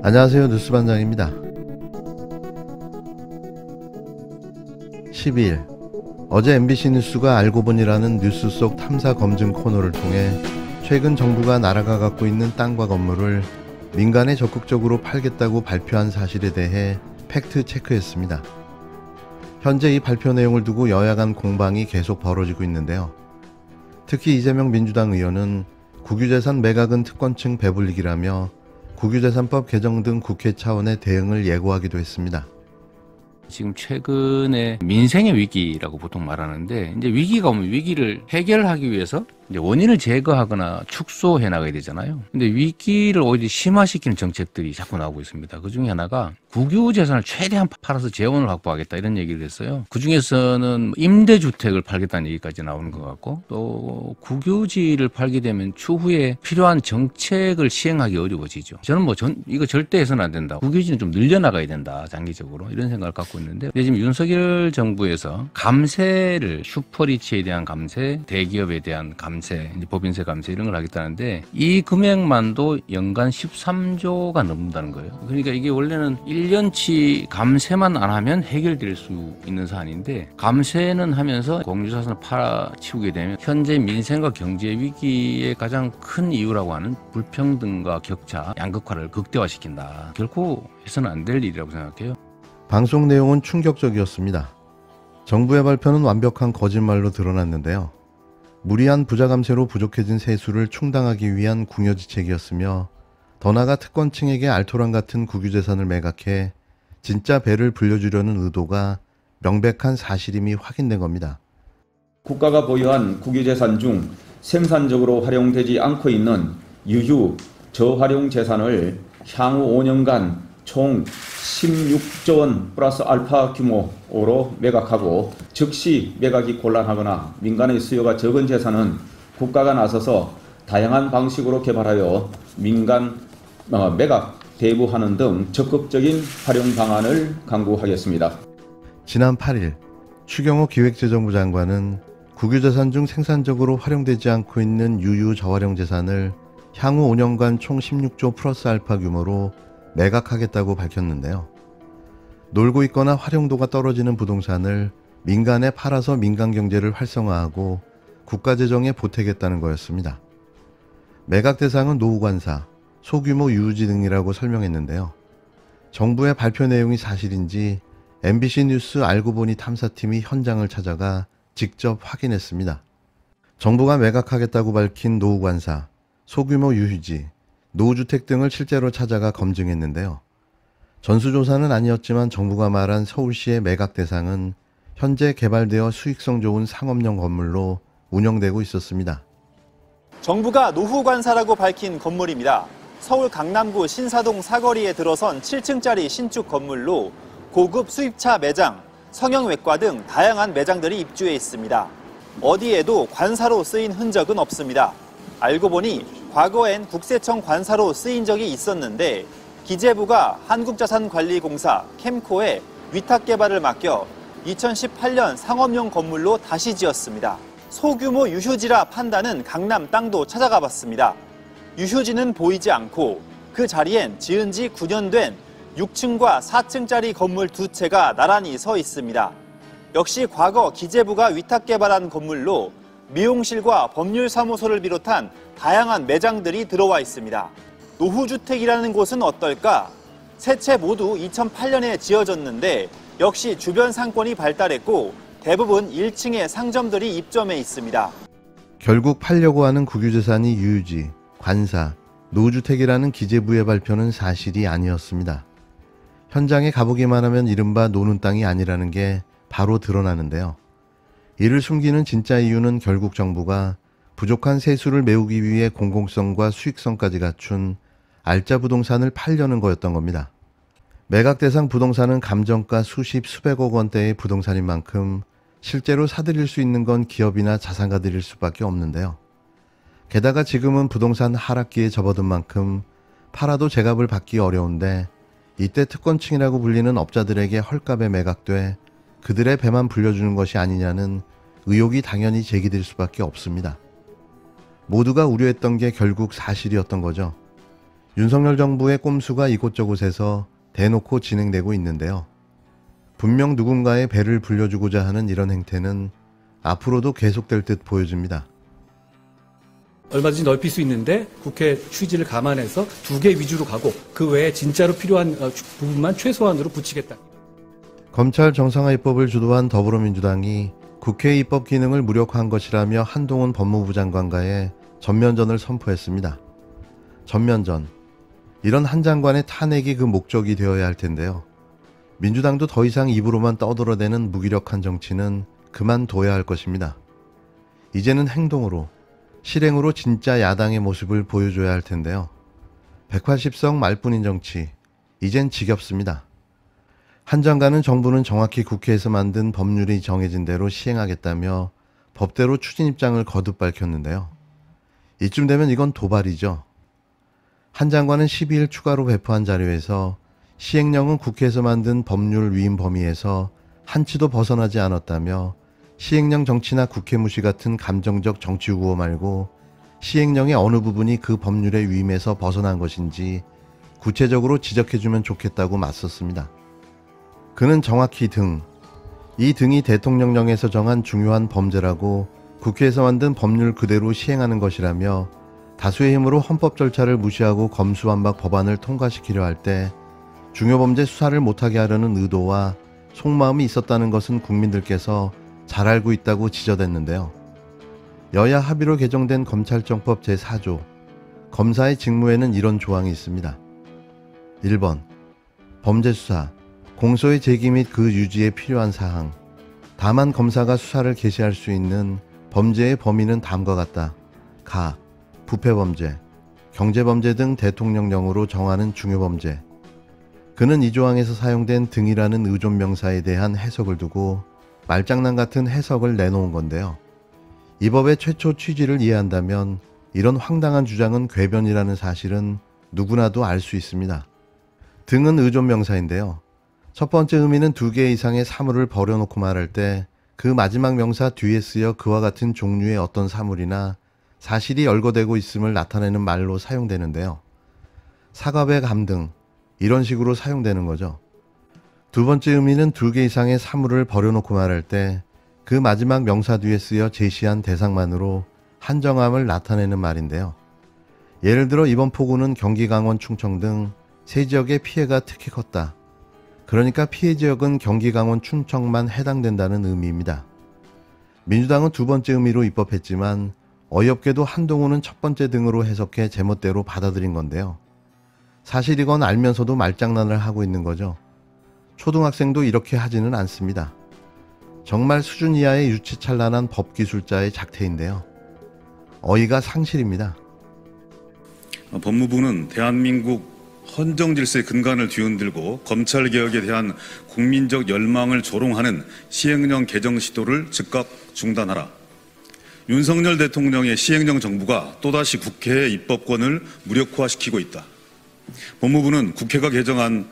안녕하세요, 뉴스반장입니다. 12일 어제 MBC 뉴스가 알고보니라는 뉴스 속 탐사 검증 코너를 통해 최근 정부가 나라가 갖고 있는 땅과 건물을 민간에 적극적으로 팔겠다고 발표한 사실에 대해 팩트 체크했습니다. 현재 이 발표 내용을 두고 여야 간 공방이 계속 벌어지고 있는데요. 특히 이재명 민주당 의원은 국유재산 매각은 특권층 배불리기라며 국유재산법 개정 등 국회 차원의 대응을 예고하기도 했습니다. 지금 최근에 민생의 위기라고 보통 말하는데, 이제 위기가 오면 위기를 해결하기 위해서 이제 원인을 제거하거나 축소해 나가야 되잖아요. 근데 위기를 오히려 심화시키는 정책들이 자꾸 나오고 있습니다. 그 중에 하나가 국유재산을 최대한 팔아서 재원을 확보하겠다, 이런 얘기를 했어요. 그 중에서는 임대주택을 팔겠다는 얘기까지 나오는 것 같고, 또 국유지를 팔게 되면 추후에 필요한 정책을 시행하기 어려워지죠. 저는 이거 절대 해서는 안 된다. 국유지는 좀 늘려나가야 된다, 장기적으로. 이런 생각을 갖고 있는데, 지금 윤석열 정부에서 감세를, 슈퍼리치에 대한 감세, 대기업에 대한 감세, 이제 법인세 감세 이런 걸 하겠다는데, 이 금액만도 연간 13조가 넘는다는 거예요. 그러니까 이게 원래는 1년치 감세만 안 하면 해결될 수 있는 사안인데, 감세는 하면서 공유자산을 팔아치우게 되면 현재 민생과 경제 위기의 가장 큰 이유라고 하는 불평등과 격차, 양극화를 극대화시킨다. 결코 해서는 안 될 일이라고 생각해요. 방송 내용은 충격적이었습니다. 정부의 발표는 완벽한 거짓말로 드러났는데요. 무리한 부자 감세로 부족해진 세수를 충당하기 위한 궁여지책이었으며, 더 나아가 특권층에게 알토란 같은 국유재산을 매각해 진짜 배를 불려주려는 의도가 명백한 사실임이 확인된 겁니다. 국가가 보유한 국유재산 중 생산적으로 활용되지 않고 있는 유휴, 저활용 재산을 향후 5년간 총 16조 원 플러스 알파 규모로 매각하고, 즉시 매각이 곤란하거나 민간의 수요가 적은 재산은 국가가 나서서 다양한 방식으로 개발하여 민간 매각 대부하는 등 적극적인 활용 방안을 강구하겠습니다. 지난 8일 추경호 기획재정부 장관은 국유재산 중 생산적으로 활용되지 않고 있는 유유 저활용 재산을 향후 5년간 총 16조 플러스 알파 규모로 매각하겠다고 밝혔는데요. 놀고 있거나 활용도가 떨어지는 부동산을 민간에 팔아서 민간 경제를 활성화하고 국가재정에 보태겠다는 거였습니다. 매각 대상은 노후관사, 소규모 유유지 등이라고 설명했는데요. 정부의 발표 내용이 사실인지 MBC 뉴스 알고보니 탐사팀이 현장을 찾아가 직접 확인했습니다. 정부가 매각하겠다고 밝힌 노후관사, 소규모 유휴지, 노후주택 등을 실제로 찾아가 검증했는데요. 전수조사는 아니었지만 정부가 말한 서울시의 매각 대상은 현재 개발되어 수익성 좋은 상업용 건물로 운영되고 있었습니다. 정부가 노후관사라고 밝힌 건물입니다. 서울 강남구 신사동 사거리에 들어선 7층짜리 신축 건물로 고급 수입차 매장, 성형외과 등 다양한 매장들이 입주해 있습니다. 어디에도 관사로 쓰인 흔적은 없습니다. 알고 보니 과거엔 국세청 관사로 쓰인 적이 있었는데, 기재부가 한국자산관리공사 캠코에 위탁 개발을 맡겨 2018년 상업용 건물로 다시 지었습니다. 소규모 유휴지라 판다는 강남 땅도 찾아가 봤습니다. 유휴지는 보이지 않고 그 자리엔 지은 지 9년 된 6층과 4층짜리 건물 2채가 나란히 서 있습니다. 역시 과거 기재부가 위탁 개발한 건물로 미용실과 법률사무소를 비롯한 다양한 매장들이 들어와 있습니다. 노후주택이라는 곳은 어떨까? 세 채 모두 2008년에 지어졌는데 역시 주변 상권이 발달했고 대부분 1층에 상점들이 입점해 있습니다. 결국 팔려고 하는 국유재산이 유유지, 관사, 노후주택이라는 기재부의 발표는 사실이 아니었습니다. 현장에 가보기만 하면 이른바 노는 땅이 아니라는 게 바로 드러나는데요. 이를 숨기는 진짜 이유는 결국 정부가 부족한 세수를 메우기 위해 공공성과 수익성까지 갖춘 알짜 부동산을 팔려는 거였던 겁니다. 매각 대상 부동산은 감정가 수십 수백억 원대의 부동산인 만큼 실제로 사들일 수 있는 건 기업이나 자산가들일 수밖에 없는데요. 게다가 지금은 부동산 하락기에 접어든 만큼 팔아도 제값을 받기 어려운데, 이때 특권층이라고 불리는 업자들에게 헐값에 매각돼 그들의 배만 불려주는 것이 아니냐는 의혹이 당연히 제기될 수밖에 없습니다. 모두가 우려했던 게 결국 사실이었던 거죠. 윤석열 정부의 꼼수가 이곳저곳에서 대놓고 진행되고 있는데요. 분명 누군가의 배를 불려주고자 하는 이런 행태는 앞으로도 계속될 듯 보여집니다. 얼마든지 넓힐 수 있는데 국회 취지를 감안해서 2개 위주로 가고 그 외에 진짜로 필요한 부분만 최소한으로 붙이겠다. 검찰 정상화 입법을 주도한 더불어민주당이 국회 입법 기능을 무력화한 것이라며 한동훈 법무부 장관과의 전면전을 선포했습니다. 전면전. 이런 한 장관의 탄핵이 그 목적이 되어야 할 텐데요. 민주당도 더 이상 입으로만 떠들어대는 무기력한 정치는 그만둬야 할 것입니다. 이제는 행동으로, 실행으로 진짜 야당의 모습을 보여줘야 할 텐데요. 180석 말뿐인 정치, 이젠 지겹습니다. 한 장관은 정부는 정확히 국회에서 만든 법률이 정해진 대로 시행하겠다며 법대로 추진 입장을 거듭 밝혔는데요. 이쯤 되면 이건 도발이죠. 한 장관은 12일 추가로 배포한 자료에서 시행령은 국회에서 만든 법률 위임 범위에서 한치도 벗어나지 않았다며 시행령 정치나 국회 무시 같은 감정적 정치 구호 말고 시행령의 어느 부분이 그 법률의 위임에서 벗어난 것인지 구체적으로 지적해주면 좋겠다고 맞섰습니다. 그는 정확히 이 등이 대통령령에서 정한 중요한 범죄라고 국회에서 만든 법률 그대로 시행하는 것이라며 다수의 힘으로 헌법 절차를 무시하고 검수완박 법안을 통과시키려 할 때 중요범죄 수사를 못하게 하려는 의도와 속마음이 있었다는 것은 국민들께서 잘 알고 있다고 지적했는데요. 여야 합의로 개정된 검찰청법 제4조 검사의 직무에는 이런 조항이 있습니다. 1번 범죄수사, 공소의 제기 및 그 유지에 필요한 사항. 다만 검사가 수사를 개시할 수 있는 범죄의 범위는 다음과 같다. 가, 부패범죄, 경제범죄 등 대통령령으로 정하는 중요범죄. 그는 이 조항에서 사용된 등이라는 의존명사에 대한 해석을 두고 말장난 같은 해석을 내놓은 건데요. 이 법의 최초 취지를 이해한다면 이런 황당한 주장은 궤변이라는 사실은 누구나도 알 수 있습니다. 등은 의존명사인데요. 첫 번째 의미는 2개 이상의 사물을 버려놓고 말할 때 그 마지막 명사 뒤에 쓰여 그와 같은 종류의 어떤 사물이나 사실이 열거되고 있음을 나타내는 말로 사용되는데요. 사과배 감 등 이런 식으로 사용되는 거죠. 두 번째 의미는 2개 이상의 사물을 버려놓고 말할 때 그 마지막 명사 뒤에 쓰여 제시한 대상만으로 한정함을 나타내는 말인데요. 예를 들어 이번 폭우는 경기 강원 충청 등 세 지역의 피해가 특히 컸다. 그러니까 피해 지역은 경기 강원 충청만 해당된다는 의미입니다. 민주당은 두 번째 의미로 입법했지만 어이없게도 한동훈은 첫 번째 등으로 해석해 제멋대로 받아들인 건데요. 사실 이건 알면서도 말장난을 하고 있는 거죠. 초등학생도 이렇게 하지는 않습니다. 정말 수준 이하의 유치찬란한 법기술자의 작태인데요. 어이가 상실입니다. 법무부는 대한민국 헌정질서의 근간을 뒤흔들고 검찰개혁에 대한 국민적 열망을 조롱하는 시행령 개정 시도를 즉각 중단하라. 윤석열 대통령의 시행령 정부가 또다시 국회의 입법권을 무력화시키고 있다. 법무부는 국회가 개정한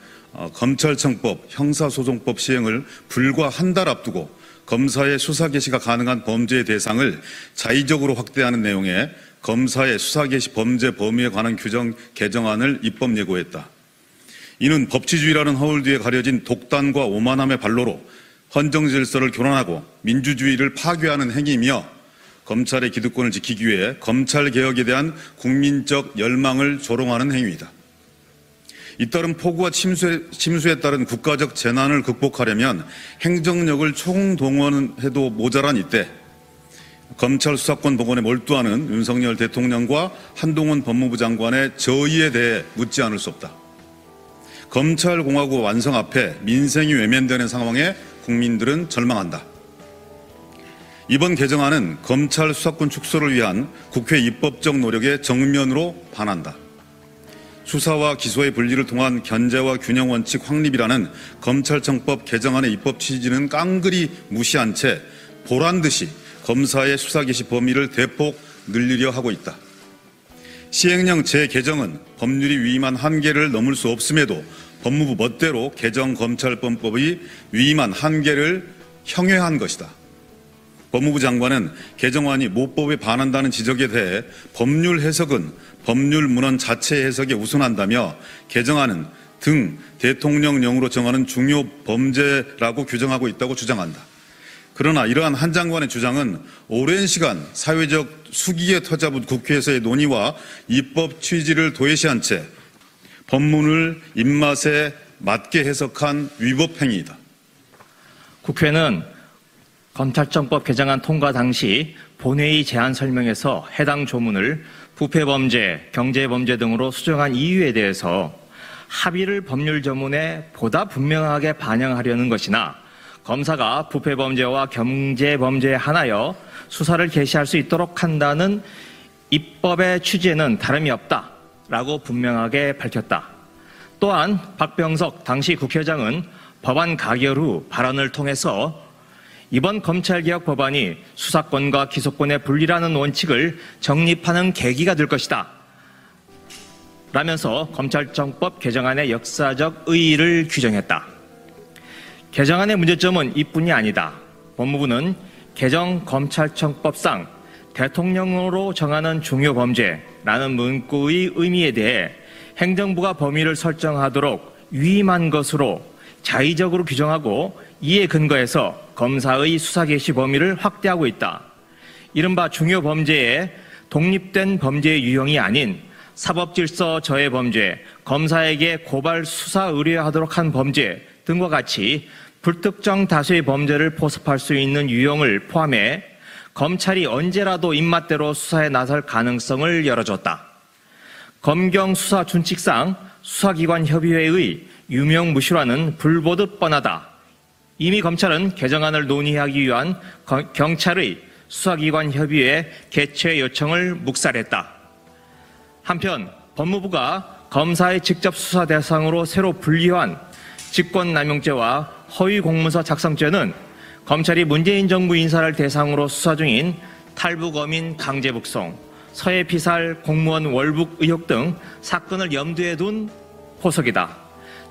검찰청법, 형사소송법 시행을 불과 한 달 앞두고 검사의 수사 개시가 가능한 범죄의 대상을 자의적으로 확대하는 내용의 검사의 수사 개시 범죄 범위에 관한 규정 개정안을 입법 예고했다. 이는 법치주의라는 허울 뒤에 가려진 독단과 오만함의 발로로 헌정 질서를 교란하고 민주주의를 파괴하는 행위이며 검찰의 기득권을 지키기 위해 검찰 개혁에 대한 국민적 열망을 조롱하는 행위이다. 잇따른 폭우와 침수에 따른 국가적 재난을 극복하려면 행정력을 총동원해도 모자란 이때 검찰 수사권 복원에 몰두하는 윤석열 대통령과 한동훈 법무부 장관의 저의에 대해 묻지 않을 수 없다. 검찰공화국 완성 앞에 민생이 외면되는 상황에 국민들은 절망한다. 이번 개정안은 검찰 수사권 축소를 위한 국회 입법적 노력에 정면으로 반한다. 수사와 기소의 분리를 통한 견제와 균형 원칙 확립이라는 검찰청법 개정안의 입법 취지는 깡그리 무시한 채 보란듯이 검사의 수사 개시 범위를 대폭 늘리려 하고 있다. 시행령 재개정은 법률이 위임한 한계를 넘을 수 없음에도 법무부 멋대로 개정 검찰범법이 위임한 한계를 형해한 것이다. 법무부 장관은 개정안이 모법에 반한다는 지적에 대해 법률 해석은 법률 문헌 자체 해석에 우선한다며 개정안은 등 대통령령으로 정하는 중요 범죄라고 규정하고 있다고 주장한다. 그러나 이러한 한 장관의 주장은 오랜 시간 사회적 수기에 터잡은 국회에서의 논의와 입법 취지를 도외시한 채 법문을 입맛에 맞게 해석한 위법 행위이다. 국회는 검찰청법 개정안 통과 당시 본회의 제안 설명에서 해당 조문을 부패범죄, 경제범죄 등으로 수정한 이유에 대해서 합의를 법률 조문에 보다 분명하게 반영하려는 것이나 검사가 부패범죄와 경제범죄에 한하여 수사를 개시할 수 있도록 한다는 입법의 취지에는 다름이 없다라고 분명하게 밝혔다. 또한 박병석 당시 국회의장은 법안 가결 후 발언을 통해서 이번 검찰개혁 법안이 수사권과 기소권의 분리라는 원칙을 정립하는 계기가 될 것이다 라면서 검찰청법 개정안의 역사적 의의를 규정했다. 개정안의 문제점은 이뿐이 아니다. 법무부는 개정 검찰청법상 대통령으로 정하는 중요 범죄라는 문구의 의미에 대해 행정부가 범위를 설정하도록 위임한 것으로 자의적으로 규정하고 이에 근거해서 검사의 수사 개시 범위를 확대하고 있다. 이른바 중요 범죄의 독립된 범죄의 유형이 아닌 사법질서 저해 범죄, 검사에게 고발 수사 의뢰하도록 한 범죄 등과 같이 불특정 다수의 범죄를 포섭할 수 있는 유형을 포함해 검찰이 언제라도 입맛대로 수사에 나설 가능성을 열어줬다. 검경 수사 준칙상 수사기관 협의회의 유명무실화는 불보듯 뻔하다. 이미 검찰은 개정안을 논의하기 위한 경찰의 수사기관 협의회 개최 요청을 묵살했다. 한편 법무부가 검사의 직접 수사 대상으로 새로 분리한 직권남용죄와 허위공문서 작성죄는 검찰이 문재인 정부 인사를 대상으로 수사 중인 탈북어민 강제북송, 서해피살 공무원 월북 의혹 등 사건을 염두에 둔 포석이다.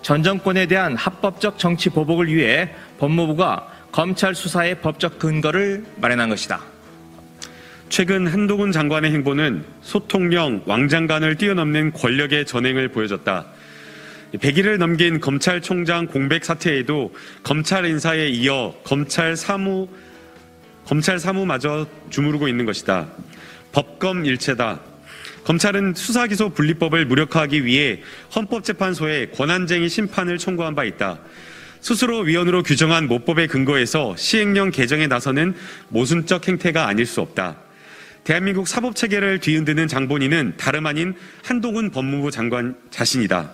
전 정권에 대한 합법적 정치 보복을 위해 법무부가 검찰 수사의 법적 근거를 마련한 것이다. 최근 한동훈 장관의 행보는 소통령 왕장관을 뛰어넘는 권력의 전횡을 보여줬다. 100일을 넘긴 검찰총장 공백 사태에도 검찰 인사에 이어 검찰 사무마저 주무르고 있는 것이다. 법검 일체다. 검찰은 수사기소 분리법을 무력화하기 위해 헌법재판소에 권한쟁의 심판을 청구한 바 있다. 스스로 위헌으로 규정한 모법의 근거에서 시행령 개정에 나서는 모순적 행태가 아닐 수 없다. 대한민국 사법체계를 뒤흔드는 장본인은 다름 아닌 한동훈 법무부 장관 자신이다.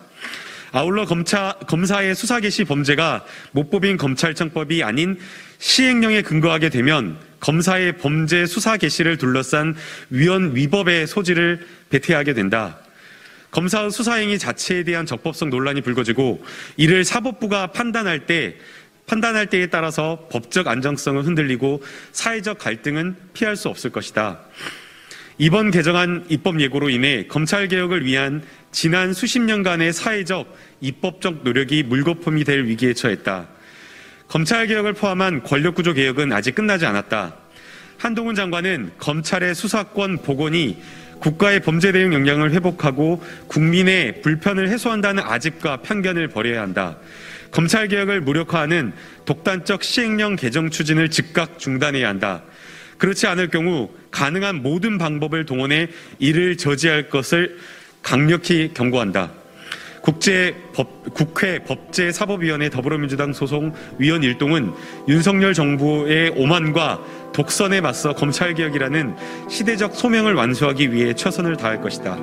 아울러 검사의 수사 개시 범죄가 모법인 검찰청법이 아닌 시행령에 근거하게 되면 검사의 범죄 수사 개시를 둘러싼 위헌 위법의 소지를 배태하게 된다. 검사의 수사행위 자체에 대한 적법성 논란이 불거지고 이를 사법부가 판단할 때에 따라서 법적 안정성은 흔들리고 사회적 갈등은 피할 수 없을 것이다. 이번 개정안 입법 예고로 인해 검찰개혁을 위한 지난 수십 년간의 사회적, 입법적 노력이 물거품이 될 위기에 처했다. 검찰개혁을 포함한 권력구조 개혁은 아직 끝나지 않았다. 한동훈 장관은 검찰의 수사권 복원이 국가의 범죄 대응 역량을 회복하고 국민의 불편을 해소한다는 아집과 편견을 버려야 한다. 검찰개혁을 무력화하는 독단적 시행령 개정 추진을 즉각 중단해야 한다. 그렇지 않을 경우 가능한 모든 방법을 동원해 이를 저지할 것을 강력히 경고한다. 국회 법제사법위원회 더불어민주당 소속 위원 일동은 윤석열 정부의 오만과 독선에 맞서 검찰개혁이라는 시대적 소명을 완수하기 위해 최선을 다할 것이다.